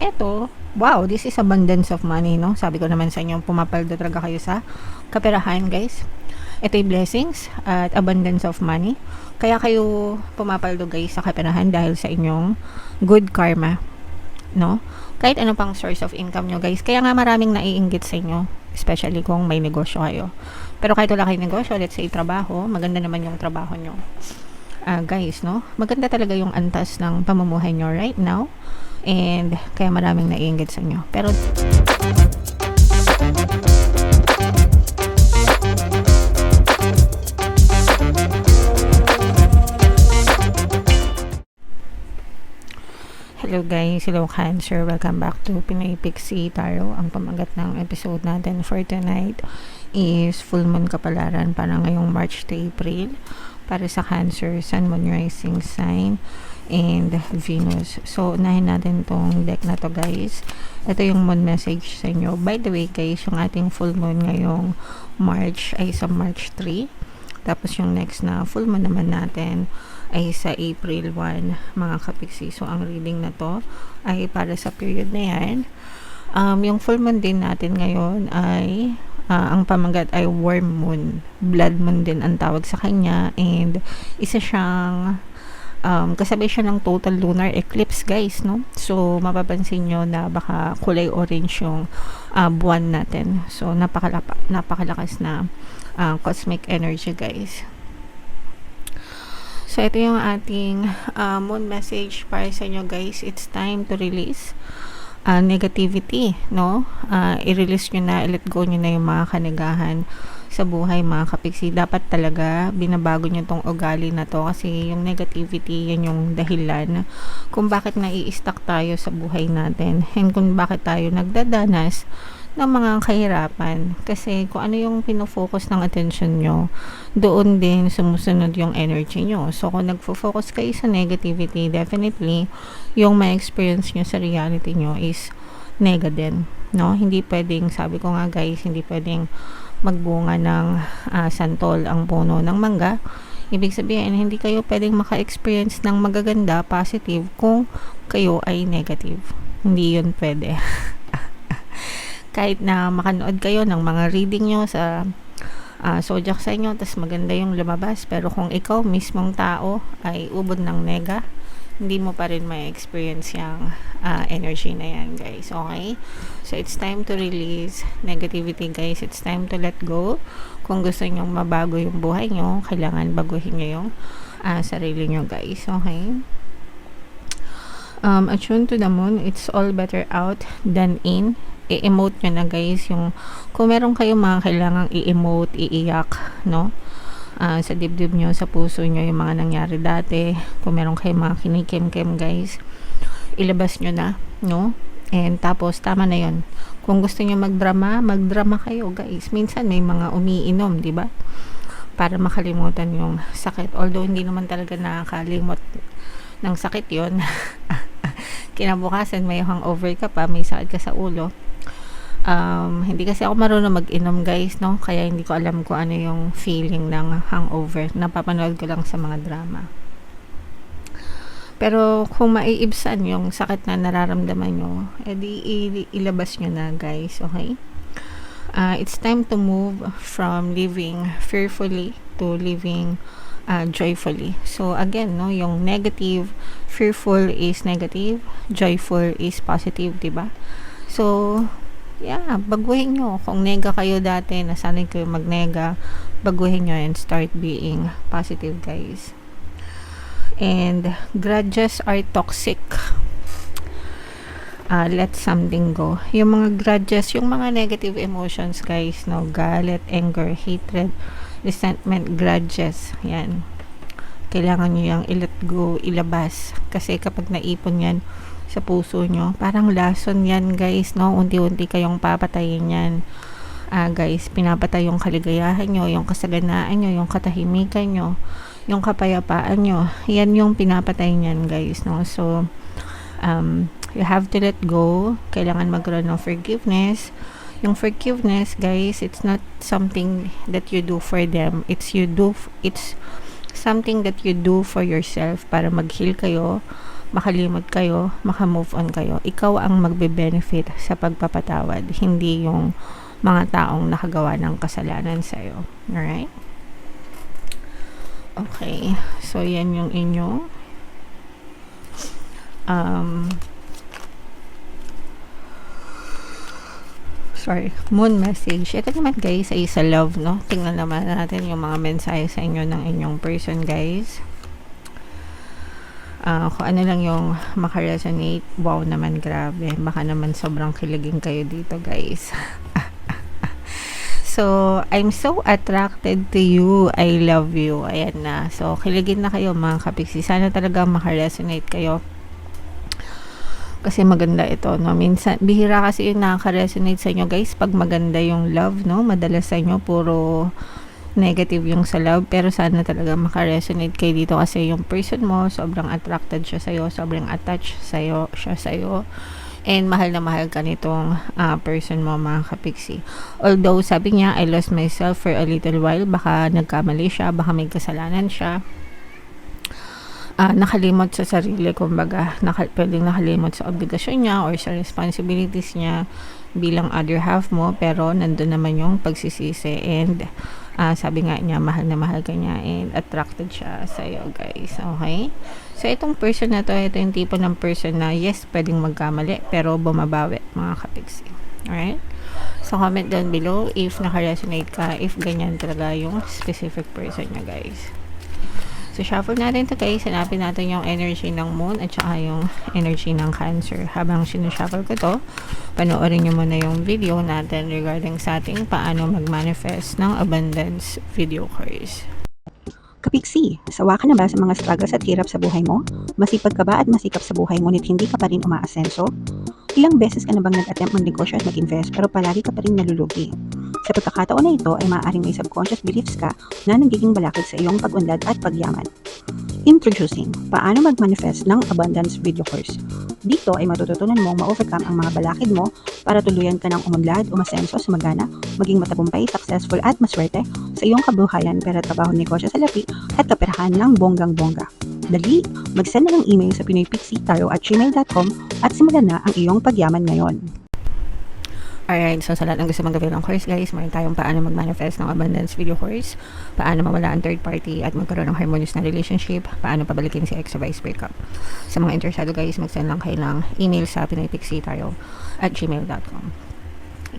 eto, wow, this is abundance of money, no? Sabi ko naman sa inyo, pumapaldo talaga kayo sa kaperahan, guys. Ito yung blessings at abundance of money. Kaya kayo pumapaldo, guys, sa kaperahan dahil sa inyong good karma, no? Kahit ano pang source of income nyo, guys. Kaya nga maraming naiinggit sa inyo, especially kung may negosyo kayo. Pero kahit wala kayong negosyo, let's say trabaho, maganda naman yung trabaho nyo. Guys, no? Maganda talaga yung antas ng pamumuhay nyo right now. And kaya maraming naiinggit sa inyo. Pero hello guys, hello Cancer, welcome back to Pinoy Pixie Tarot. Ang pamagat ng episode natin for tonight is full moon kapalaran para ngayong March to April para sa Cancer, Sun, Moon, Rising sign and Venus. So unahin natin tong deck na to, guys. Ito yung moon message sa inyo. By the way, guys, yung ating full moon ngayong March ay sa March 3. Tapos yung next na full moon naman natin ay sa April 1, mga kapiksi. So ang reading na to ay para sa period na yan. Yung full moon din natin ngayon ay ang pamagat ay warm moon. Blood moon din ang tawag sa kanya, and isa siyang kasabay siya ng total lunar eclipse, guys, no? So mapapansin nyo na baka kulay orange yung buwan natin. So napakalakas na cosmic energy, guys. So ito yung ating moon message para sa inyo, guys. It's time to release negativity, no? I-release nyo na, i-let go nyo na yung mga kanigahan sa buhay, mga kapiksi. Dapat talaga binabago nyo tong ugali na to, kasi yung negativity, yan yung dahilan kung bakit nai-stuck tayo sa buhay natin and kung bakit tayo nagdadanas ng mga kahirapan. Kasi kung ano yung pinofocus ng attention nyo, doon din sumusunod yung energy nyo. So kung nagfo-focus kayo sa negativity, definitely yung ma-experience nyo sa reality nyo is nega din, no? Hindi pwedeng, sabi ko nga, guys, hindi pwedeng magbunga ng santol ang puno ng mangga. Ibig sabihin, hindi kayo pwedeng maka-experience ng magaganda, positive, kung kayo ay negative. Hindi yun pwede. Kahit na makanood kayo ng mga reading nyo sa zodiac sa inyo, tas maganda yung lumabas, pero kung ikaw mismong tao ay ubod ng nega, hindi mo pa rin may experience yung energy na yan, guys. Okay? So it's time to release negativity, guys. It's time to let go. Kung gusto nyo mabago yung buhay nyo, kailangan baguhin nyo yung sarili nyo, guys. Okay? Attune to the moon, it's all better out than in. I-emote nyo na, guys, yung kung meron kayong mga kailangang i-emote, iiyak, no? Sa dibdib nyo, sa puso nyo, yung mga nangyari dati. Kung meron kayong mga kinikim-kim, guys, ilabas nyo na, no? And tapos, tama na yon. Kung gusto nyo magdrama kayo, guys. Minsan may mga umiinom, di ba? Para makalimutan yung sakit. Although, hindi naman talaga nakakalimot ng sakit yon. Kinabukasan, may hangover ka pa, may sakit ka sa ulo. Hindi kasi ako marunong mag-inom, guys, no? Kaya hindi ko alam kung ano yung feeling ng hangover. Napapanood ko lang sa mga drama. Pero kung maiibsan yung sakit na nararamdaman nyo, edi ilabas nyo na, guys, okay? It's time to move from living fearfully to living joyfully. So again, no, yung negative, fearful is negative, joyful is positive, diba? So yeah, baguhin nyo. Kung nega kayo dati, nasanay kayo magnega, baguhin nyo and start being positive, guys. And grudges are toxic. Let something go. Yung mga grudges, yung mga negative emotions, guys, no, galit, anger, hatred, resentment, grudges, yan, kailangan nyo yung i-let go, ilabas, kasi kapag naipon yan sa puso nyo, parang lason yan, guys, no? Unti-unti kayong papatayin yan, guys. Pinapatay yung kaligayahan nyo, yung kasaganaan nyo, yung katahimikan nyo, yung kapayapaan nyo. Yan yung pinapatay nyan, guys, no? So you have to let go. Kailangan magkaroon ng forgiveness. Yung forgiveness, guys, it's not something that you do for them, it's something that you do for yourself, para mag-heal kayo, makalimot kayo, makamove on kayo. Ikaw ang magbe-benefit sa pagpapatawad, hindi yung mga taong nakagawa ng kasalanan sa'yo. Alright? Okay. So, yan yung inyong moon message. Ito naman guys ay sa love, no? Tingnan naman natin yung mga mensahe sa inyo ng inyong person, guys. Kung ano lang yung makaresonate. Wow naman, grabe. Baka naman sobrang kiligin kayo dito, guys. So, I'm so attracted to you. I love you. Ayan na. So, kiligin na kayo mga kapiksi. Sana talaga makaresonate kayo. Kasi maganda ito, no? Minsan, bihira kasi yung nakaka-resonate sa inyo, guys, pag maganda yung love, no? Madalas sa inyo, puro negative yung sa love, pero sana talaga maka-resonate kayo dito kasi yung person mo, sobrang attracted siya sa'yo, sobrang attached siya sa'yo, and mahal na mahal ka nitong person mo, mga kapiksi. Although, sabi niya, I lost myself for a little while, baka nagkamali siya, baka may kasalanan siya, nakalimot sa sarili, kumbaga, pwedeng nakalimot sa obligasyon niya or sa responsibilities niya bilang other half mo, pero nandun naman yung pagsisisi, and sabi nga niya, mahal na mahal ka niya and attracted siya sa'yo, guys. Okay? So, itong person na to, ito yung tipo ng person na, yes, pwedeng magkamali, pero bumabawi, mga kapiksi. Alright? So, comment down below if naka-resonate ka, if ganyan talaga yung specific person niya, guys. So, shuffle natin to, guys. Hanapin natin yung energy ng moon at saka yung energy ng Cancer. Habang sinushuffle ko to, panoorin nyo muna yung video natin regarding sa ating paano mag-manifest ng abundance video course. Kapiksi, sawa ka na ba sa mga struggles at hirap sa buhay mo? Masipag ka ba at masikap sa buhay ngunit hindi ka pa rin umaasenso? Ilang beses ka na bang nag-attempt mag-negosyo at mag-invest pero palagi ka pa rin nalulugi? Sa pagkakataon na ito ay maaaring may subconscious beliefs ka na nagiging balakid sa iyong pag-unlad at pagyaman. Introducing, paano mag-manifest ng abundance video course. Dito ay matututunan mong ma-overcome ang mga balakid mo para tuluyan ka ng umunlad, umasenso, sumagana, maging matagumpay, successful at maswerte sa iyong kabuhayan, pera, trabaho, negosyo sa lapi at kaperahan ng bonggang-bongga. Dali, mag-send na ng email sa pinoypixitaro@gmail.com at simulan na ang iyong pagyaman ngayon. Alright, so sa lahat ng gusto magawin ng course, guys, mayroon tayong paano mag-manifest ng abundance video course, paano mawala ang third party at magkaroon ng harmonious na relationship, paano pabalikin si ex or vice breakup. Sa mga interesado, guys, mag-send lang kayo ng email sa pinoypixitaro@gmail.com.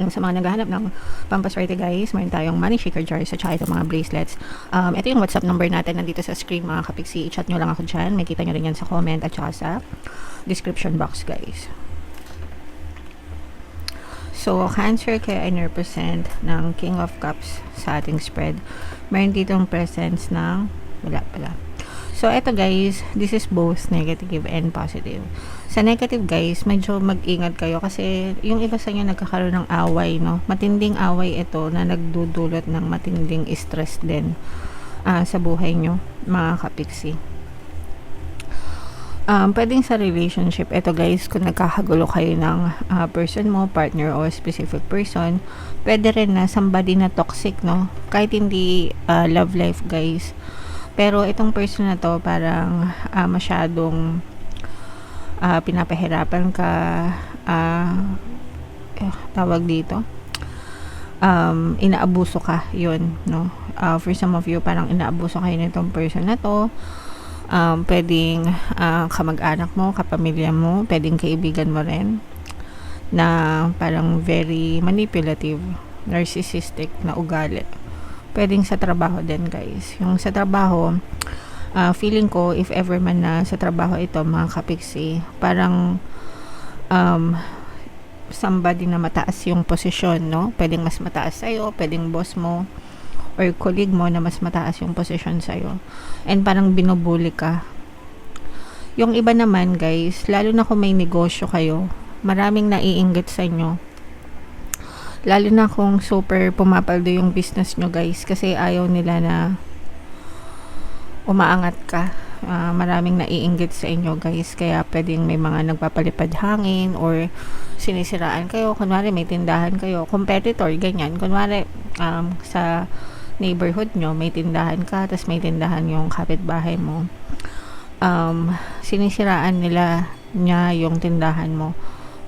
Yung sa mga naghahanap ng pampaswerte, guys, mayroon tayong money shaker jars at saka itong mga bracelets. Ito yung WhatsApp number natin nandito sa screen, mga kapiksi. I-chat nyo lang ako dyan. May kita nyo rin yan sa comment at saka sa description box, guys. So, Cancer, kaya ay represent ng King of Cups sa ating spread. Mayroon ditong presence ng wala pala. So, eto, guys, this is both negative and positive. Sa negative, guys, medyo mag-ingat kayo kasi yung iba sa inyo nagkakaroon ng away, no? Matinding away ito na nagdudulot ng matinding stress din sa buhay nyo, mga kapiksi. Pwedeng sa relationship, ito, guys, kung nagkakagulo kayo ng person mo, partner o specific person, pwede rin na somebody na toxic, no? Kahit hindi love life, guys. Pero itong person na to parang masyadong pinapahirapan ka, tawag dito, inaabuso ka, yun, no? For some of you, parang inaabuso kayo nitong person na to. Pwedeng kamag-anak mo, kapamilya mo, pwedeng kaibigan mo rin na parang very manipulative, narcissistic na ugali. Pwedeng sa trabaho din, guys. Yung sa trabaho, feeling ko, if ever man na sa trabaho ito, mga kapiksi, parang somebody na mataas yung posisyon, no? Pwedeng mas mataas sa'yo, pwedeng boss mo or colleague mo na mas mataas yung posisyon sa'yo. And parang binubuli ka. Yung iba naman, guys, lalo na kung may negosyo kayo, maraming naiinggit sa inyo. Lalo na kung super pumapaldo yung business nyo, guys, kasi ayaw nila na umaangat ka. Maraming naiinggit sa inyo, guys, kaya pwedeng may mga nagpapalipad hangin or sinisiraan kayo. Kunwari may tindahan kayo, competitor, ganyan. Kunwari sa neighborhood nyo, may tindahan ka, tapos may tindahan yung kapitbahay mo. sinisiraan niya yung tindahan mo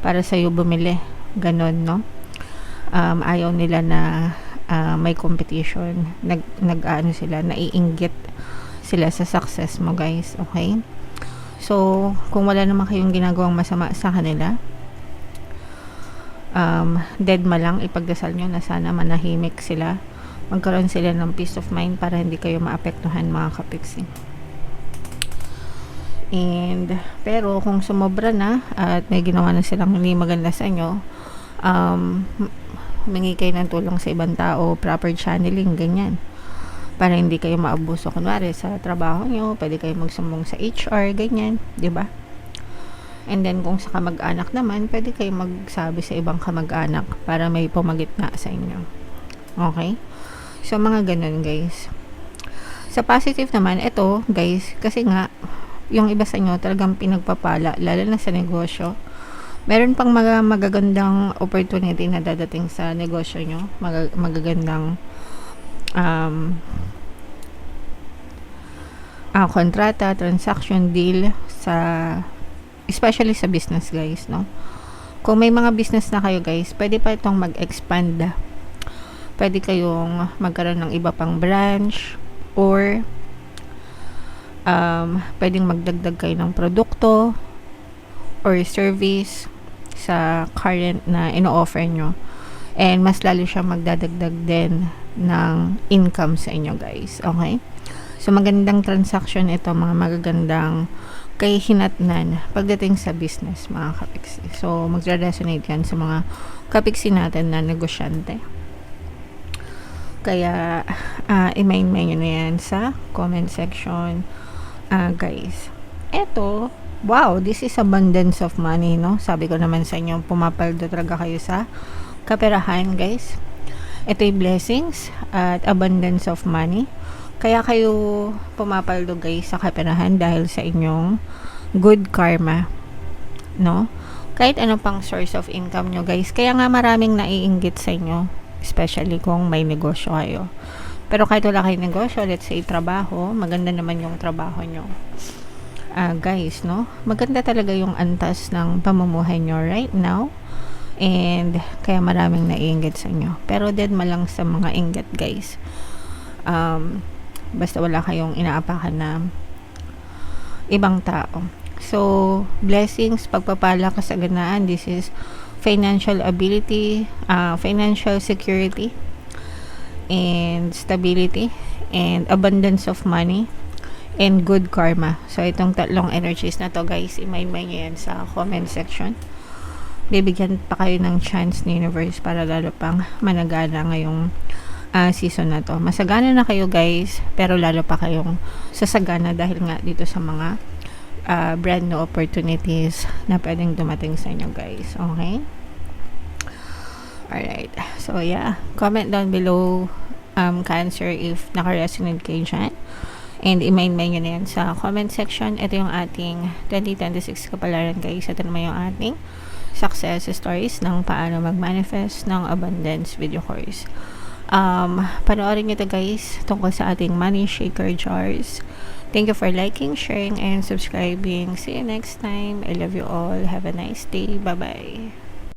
para sa'yo bumili. Ganon, no? Ayaw nila na may competition. Nag-ano sila, naiinggit sila sa success mo, guys. Okay? So, kung wala naman kayong ginagawang masama sa kanila, dead ma lang, ipagdasal nyo na sana manahimik sila, magkaroon sila ng peace of mind para hindi kayo maapektuhan, mga kapiksi. And pero kung sumobra na at may ginawa na silang hindi maganda sa inyo, humingi kayo ng tulong sa ibang tao, proper channeling, ganyan, para hindi kayo maabuso. Kunwari sa trabaho nyo, pwede kayo magsumbong sa HR, ganyan, di ba? And then kung sa kamag-anak naman, pwede kayo magsabi sa ibang kamag-anak para may pumagitna sa inyo. Okay? So mga ganun, guys. Sa positive naman, ito, guys, kasi nga yung iba sa inyo talagang pinagpapala, lalo na sa negosyo. Meron pang mga magagandang opportunity na dadating sa negosyo nyo, magagandang kontrata, transaction, deal, especially sa business, guys, no? Kung may mga business na kayo, guys, pwede pa itong mag-expand. Pwede kayong magkaroon ng iba pang branch, or pwedeng magdagdag kayo ng produkto or service sa current na ino-offer nyo, and mas lalo siya magdadagdag din ng income sa inyo, guys. Okay? So magandang transaction ito, mga magagandang kahihinatnan pagdating sa business, mga kapiksi. So magre-resonate yan sa mga kapiksi natin na negosyante. Kaya i-main-main nyo na yan sa comment section, guys. Eto, wow, this is abundance of money, no? Sabi ko naman sa inyo, pumapaldo talaga kayo sa kaperahan, guys. Ito yung blessings at abundance of money. Kaya kayo pumapaldo, guys, sa kaperahan dahil sa inyong good karma, no? Kahit ano pang source of income nyo, guys. Kaya nga maraming naiinggit sa inyo, especially kung may negosyo kayo. Pero kahit wala kayong negosyo, let's say trabaho, maganda naman yung trabaho nyo. Guys, no? Maganda talaga yung antas ng pamumuhay nyo right now. And kaya maraming naiinggit sa inyo. Pero dead ma lang sa mga inggit, guys. Basta wala kayong inaapakan na ibang tao. So, blessings, pagpapala, kasaganaan, this is financial ability, financial security, and stability, and abundance of money, and good karma. So, itong tatlong energies na to, guys, i-main-main nyo yan sa comment section. Bibigyan pa kayo ng chance ni universe para lalo pang managana ngayong season na to. Masagana na kayo, guys, pero lalo pa kayong sasagana dahil nga dito sa mga brand new opportunities na pwedeng dumating sa inyo, guys. Okay? Alright. So, yeah. Comment down below, Cancer, if naka-resonate kayo dyan. And i-main-main nyo na yan sa comment section. Ito yung ating 2026 kapalaran, guys. Ito naman yung ating success stories ng paano mag-manifest ng abundance video course. Panoorin nyo to, guys, tungkol sa ating money shaker jars. Thank you for liking, sharing, and subscribing. See you next time. I love you all. Have a nice day. Bye-bye.